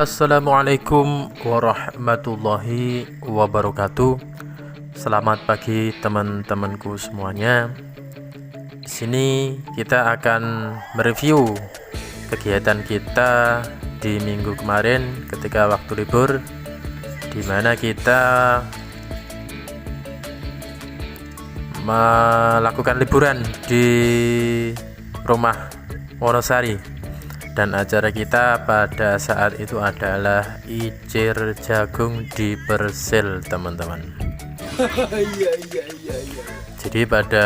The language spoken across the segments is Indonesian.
Assalamualaikum warahmatullahi wabarakatuh. Selamat pagi teman-temanku semuanya. Di sini kita akan mereview kegiatan kita di minggu kemarin ketika waktu libur, di mana kita melakukan liburan di rumah Wonosari. Dan acara kita pada saat itu adalah icir jagung di Persil, teman-teman. Jadi pada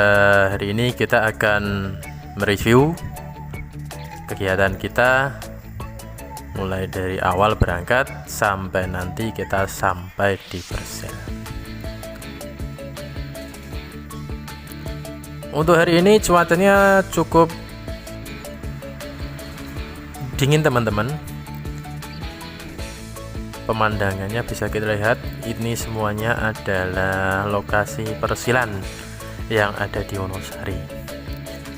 hari ini kita akan mereview kegiatan kita mulai dari awal berangkat sampai nanti kita sampai di Persil. Untuk hari ini cuacanya cukup dingin, teman-teman. Pemandangannya bisa kita lihat, ini semuanya adalah lokasi persilan yang ada di Wonosari.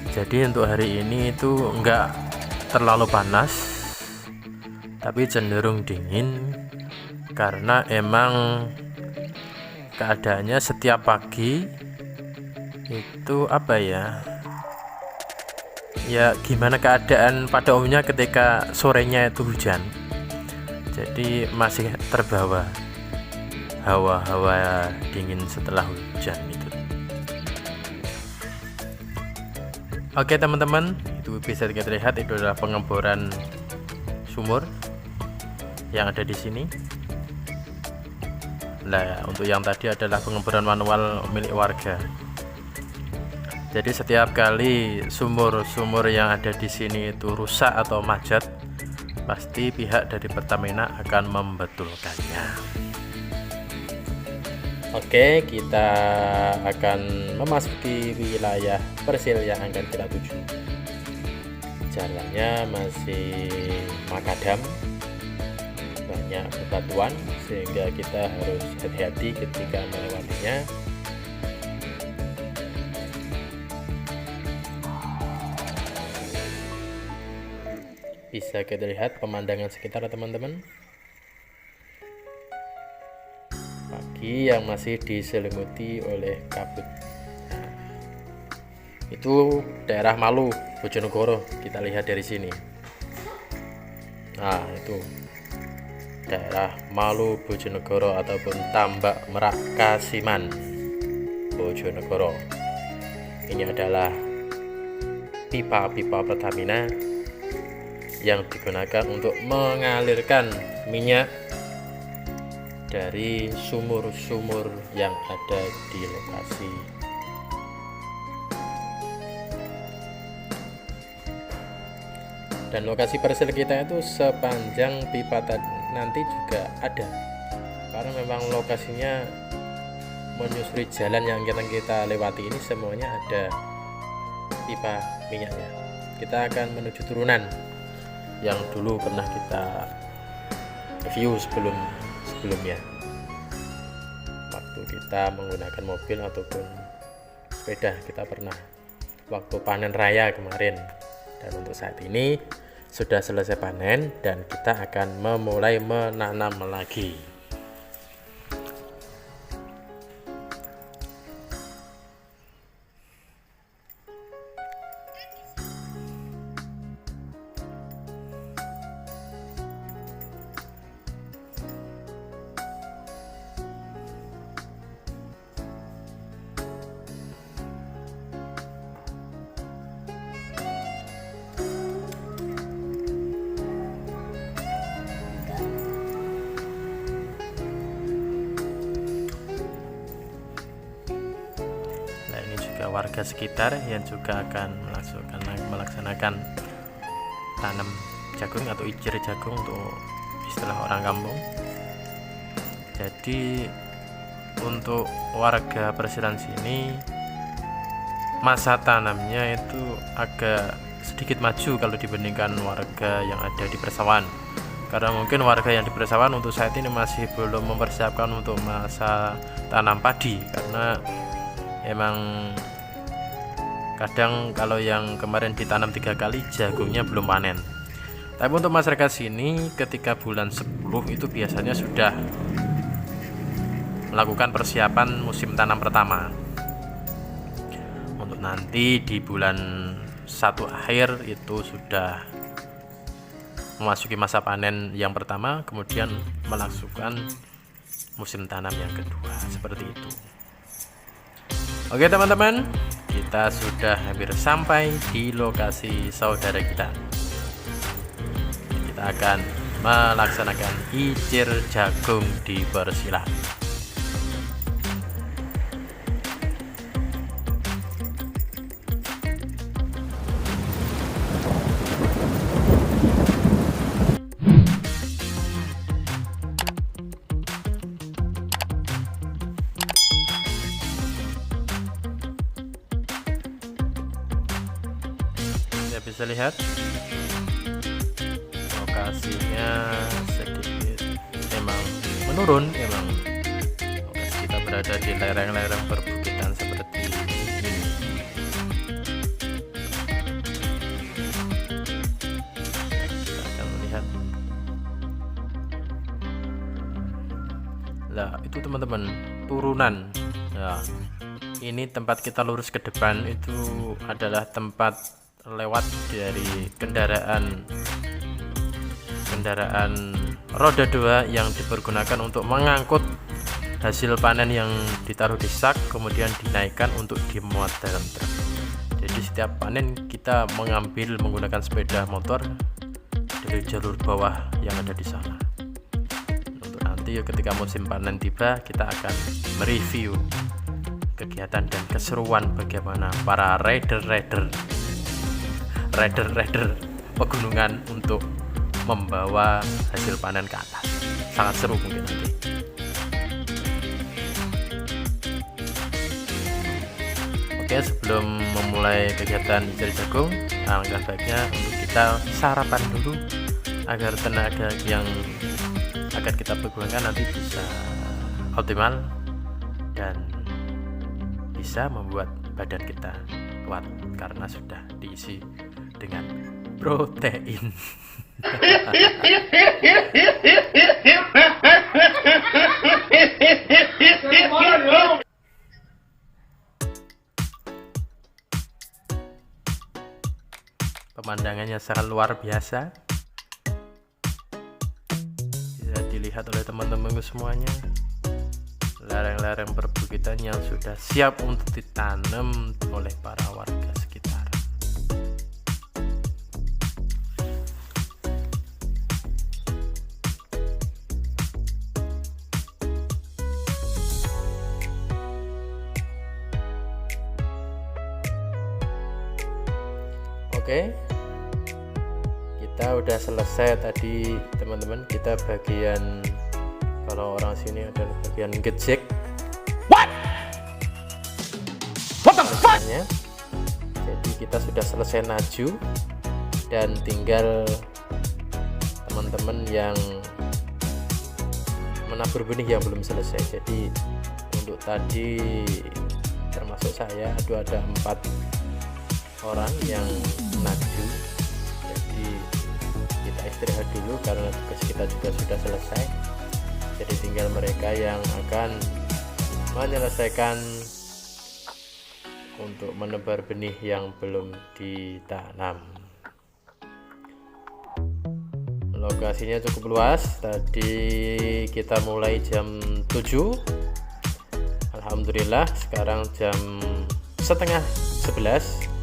Jadi untuk hari ini itu enggak terlalu panas, tapi cenderung dingin, karena emang keadaannya setiap pagi itu ya gimana keadaan pada umumnya ketika sorenya itu hujan, jadi masih terbawa hawa-hawa dingin setelah hujan itu. Oke teman-teman, itu bisa kita lihat itu adalah pengeboran sumur yang ada di sini. Nah, untuk yang tadi adalah pengeboran manual milik warga. Jadi setiap kali sumur-sumur yang ada di sini itu rusak atau macet, pasti pihak dari Pertamina akan membetulkannya. Oke, kita akan memasuki wilayah Persil yang akan kita tuju. Jalannya masih makadam, banyak bebatuan, sehingga kita harus hati-hati ketika melewatinya. Bisa kita lihat pemandangan sekitar, teman-teman. Pagi yang masih diselimuti oleh kabut. Nah, itu daerah Malu, Bojonegoro, kita lihat dari sini. Nah, itu daerah Malu, Bojonegoro ataupun Tambak Merak Kasiman, Bojonegoro. Ini adalah pipa-pipa Pertamina yang digunakan untuk mengalirkan minyak dari sumur-sumur yang ada di lokasi. Dan lokasi Persil kita itu sepanjang pipa nanti juga ada, karena memang lokasinya menyusuri jalan yang kita lewati ini semuanya ada pipa minyaknya. Kita akan menuju turunan yang dulu pernah kita review sebelumnya, waktu kita menggunakan mobil ataupun sepeda. Kita pernah waktu panen raya kemarin. Dan untuk saat ini sudah selesai panen dan kita akan memulai menanam lagi. Warga sekitar yang juga akan melaksanakan tanam jagung atau icir jagung untuk istilah orang kampung. Jadi untuk warga Persilan sini masa tanamnya itu agak sedikit maju kalau dibandingkan warga yang ada di persawahan, karena mungkin warga yang di persawahan untuk saat ini masih belum mempersiapkan untuk masa tanam padi, karena emang kadang kalau yang kemarin ditanam 3 kali jagungnya belum panen. Tapi untuk masyarakat sini ketika bulan 10 itu biasanya sudah melakukan persiapan musim tanam pertama. Untuk nanti di bulan 1 akhir itu sudah memasuki masa panen yang pertama, kemudian melakukan musim tanam yang kedua, seperti itu. Oke teman-teman, kita sudah hampir sampai di lokasi saudara kita. Kita akan melaksanakan icir jagung di Persila. Anda bisa lihat lokasinya sedikit emang menurun, emang lokasi kita berada di lereng-lereng perbukitan seperti ini. Kita akan melihat. Nah, itu teman-teman turunan. Nah, ini tempat kita lurus ke depan itu adalah tempat lewat dari kendaraan roda 2 yang dipergunakan untuk mengangkut hasil panen yang ditaruh di sak, kemudian dinaikkan untuk dimuat dalam truk. Jadi setiap panen kita mengambil menggunakan sepeda motor dari jalur bawah yang ada di sana. Untuk nanti ketika musim panen tiba, kita akan mereview kegiatan dan keseruan bagaimana para rider pegunungan untuk membawa hasil panen ke atas. Sangat seru mungkin nanti. Oke, sebelum memulai kegiatan icir jagung, alangkah baiknya untuk kita sarapan dulu agar tenaga yang akan kita pergunakan nanti bisa optimal dan bisa membuat badan kita kuat karena sudah diisi dengan protein. Pemandangannya sangat luar biasa, bisa dilihat oleh teman-temanku semuanya. Lereng-lereng perbukitan yang sudah siap untuk ditanam oleh para warga sekitar. Oke, kita udah selesai tadi teman-teman. Kita bagian, kalau orang sini ada bagian ngejek. What the fuck? Jadi kita sudah selesai naju dan tinggal teman-teman yang menabur benih yang belum selesai. Jadi untuk tadi termasuk saya, ada 4 orang yang naju. Jadi kita istirahat dulu karena tugas kita juga sudah selesai. Jadi tinggal mereka yang akan menyelesaikan untuk menebar benih yang belum ditanam. Lokasinya cukup luas. Tadi kita mulai jam 7. Alhamdulillah sekarang jam setengah 11.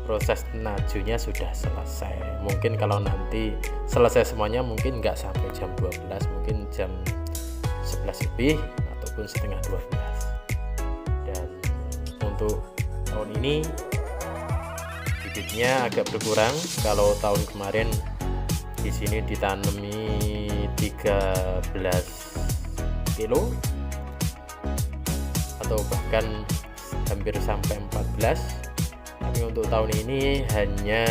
Proses najunya sudah selesai. Mungkin kalau nanti selesai semuanya mungkin nggak sampai jam 12, mungkin jam 11 lebih ataupun setengah 12. Dan untuk tahun ini bibitnya agak berkurang. Kalau tahun kemarin di sini ditanami 13 kilo atau bahkan hampir sampai 14. Tapi untuk tahun ini hanya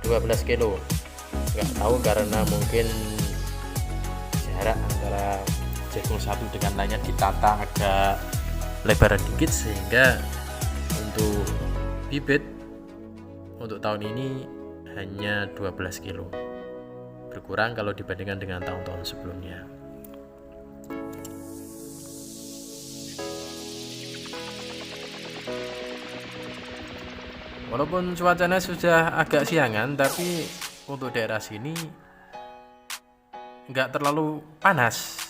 12 kilo. Nggak tahu karena mungkin jarak antara jagung satu dengan lainnya ditata agak lebar dikit, sehingga untuk bibit untuk tahun ini hanya 12 kilo, berkurang kalau dibandingkan dengan tahun-tahun sebelumnya. Walaupun cuacanya sudah agak siangan, tapi untuk daerah sini nggak terlalu panas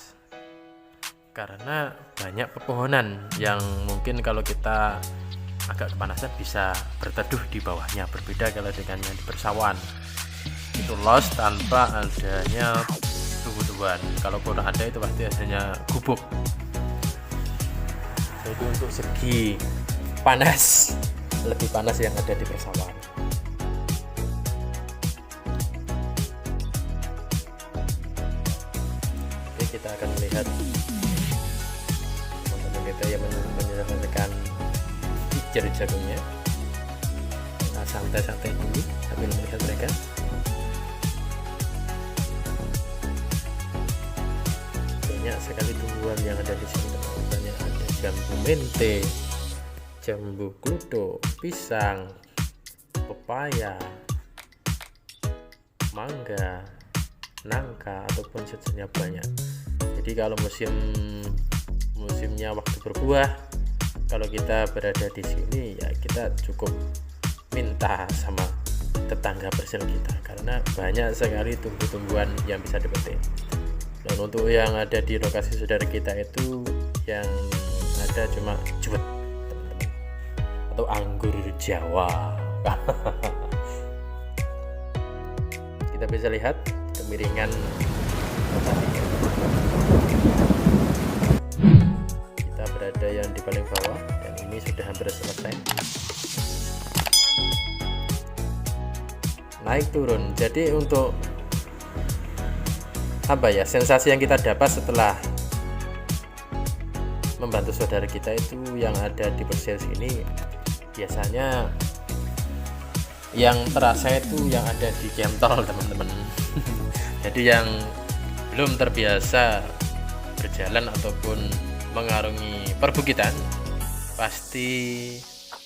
karena banyak pepohonan yang mungkin kalau kita agak kepanasan bisa berteduh di bawahnya. Berbeda kalau dengan yang di persawahan, itu los tanpa adanya tumbuh-tumbuhan. Kalaupun ada itu pasti adanya gubuk. Jadi untuk segi panas, lebih panas yang ada di persawahan. Oke, kita akan melihat teman-teman kita yang menyelesaikan hijau jagungnya. Kita santai-santai dulu sambil melihat mereka. Banyak sekali tumbuhan yang ada di sini, teman-teman. Ada jambu mente, jambu kludo, pisang, pepaya, mangga, nangka ataupun sejenisnya banyak. Jadi kalau musimnya waktu berbuah, kalau kita berada di sini ya kita cukup minta sama tetangga bersel kita karena banyak sekali tumbuh-tumbuhan yang bisa dipetik. Dan untuk yang ada di lokasi saudara kita itu yang ada cuma juwet atau anggur Jawa. Kita bisa lihat kemiringan petani. Kita berada yang di paling bawah dan ini sudah hampir selesai. Naik turun. Jadi untuk apa ya, sensasi yang kita dapat setelah membantu saudara kita itu yang ada di Persel sini, biasanya yang terasa itu yang ada di Kentol, teman-teman. Jadi yang belum terbiasa berjalan ataupun mengarungi perbukitan, pasti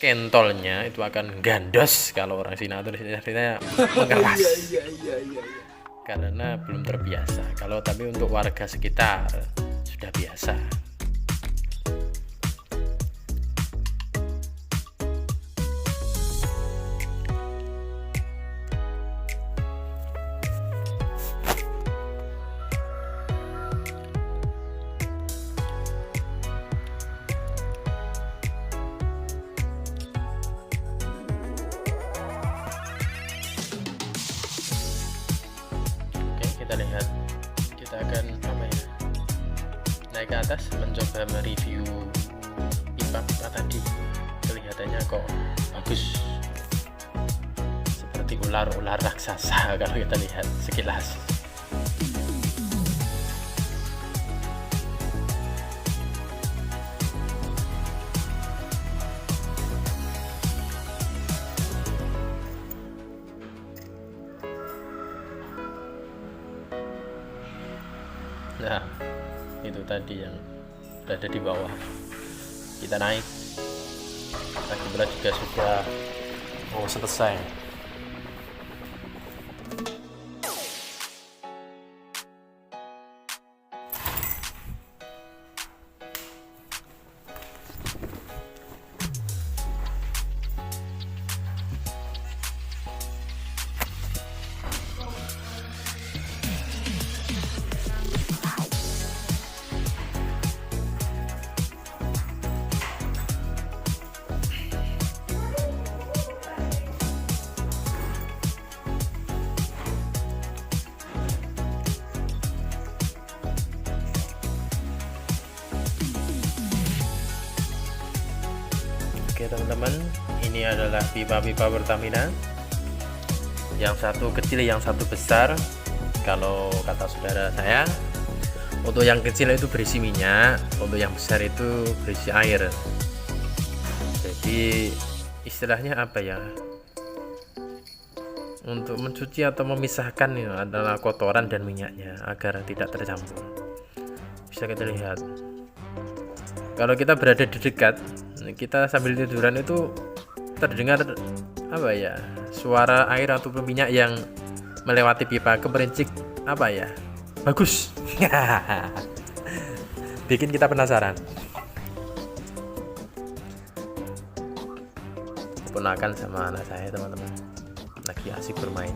Kentolnya itu akan gandos kalau orang Cina itu istilahnya mengeras. Karena belum terbiasa. Kalau tapi untuk warga sekitar sudah biasa. Kita lihat, kita akan naik ke atas mencoba mereview pipa-pipa tadi. Kelihatannya kok bagus, seperti ular-ular raksasa kalau kita lihat sekilas. Nah, itu tadi yang berada di bawah. Kita naik. Lagi pula juga sudah mau selesai. Oke teman-teman, ini adalah pipa-pipa Pertamina. Yang satu kecil, yang satu besar. Kalau kata saudara saya, untuk yang kecil itu berisi minyak, untuk yang besar itu berisi air. Jadi istilahnya apa ya? Untuk mencuci atau memisahkan ini adalah kotoran dan minyaknya agar tidak tercampur. Bisa kita lihat. Kalau kita berada di dekat, kita sambil tiduran itu terdengar apa ya, suara air ataupun minyak yang melewati pipa kemericik apa ya, bagus. Bikin kita penasaran. Ponakan sama anak saya teman-teman lagi asik bermain.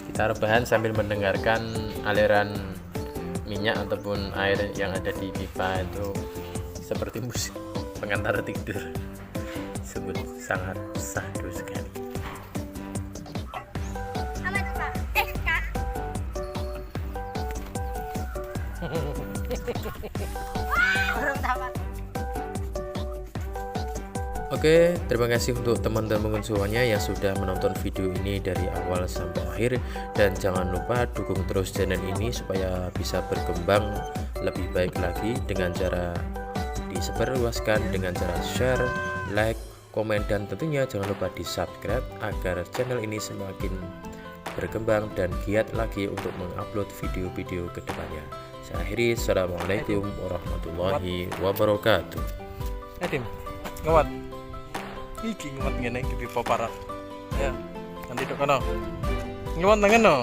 Kita rebahan sambil mendengarkan aliran minyak ataupun air yang ada di pipa itu seperti musik pengantar tidur. Sungguh sangat sahdu sekali. Oke, terima kasih untuk teman-teman semuanya yang sudah menonton video ini dari awal sampai akhir, dan jangan lupa dukung terus channel ini supaya bisa berkembang lebih baik lagi dengan cara disebarluaskan, dengan cara share, like, komen, dan tentunya jangan lupa di subscribe agar channel ini semakin berkembang dan giat lagi untuk mengupload video-video kedepannya. Saya akhiri, assalamualaikum warahmatullahi wabarakatuh. Tim, ngawat. Iki ngawat ngene iki pipa parah. Ya, nanti tok kono. Ngawat tangan no.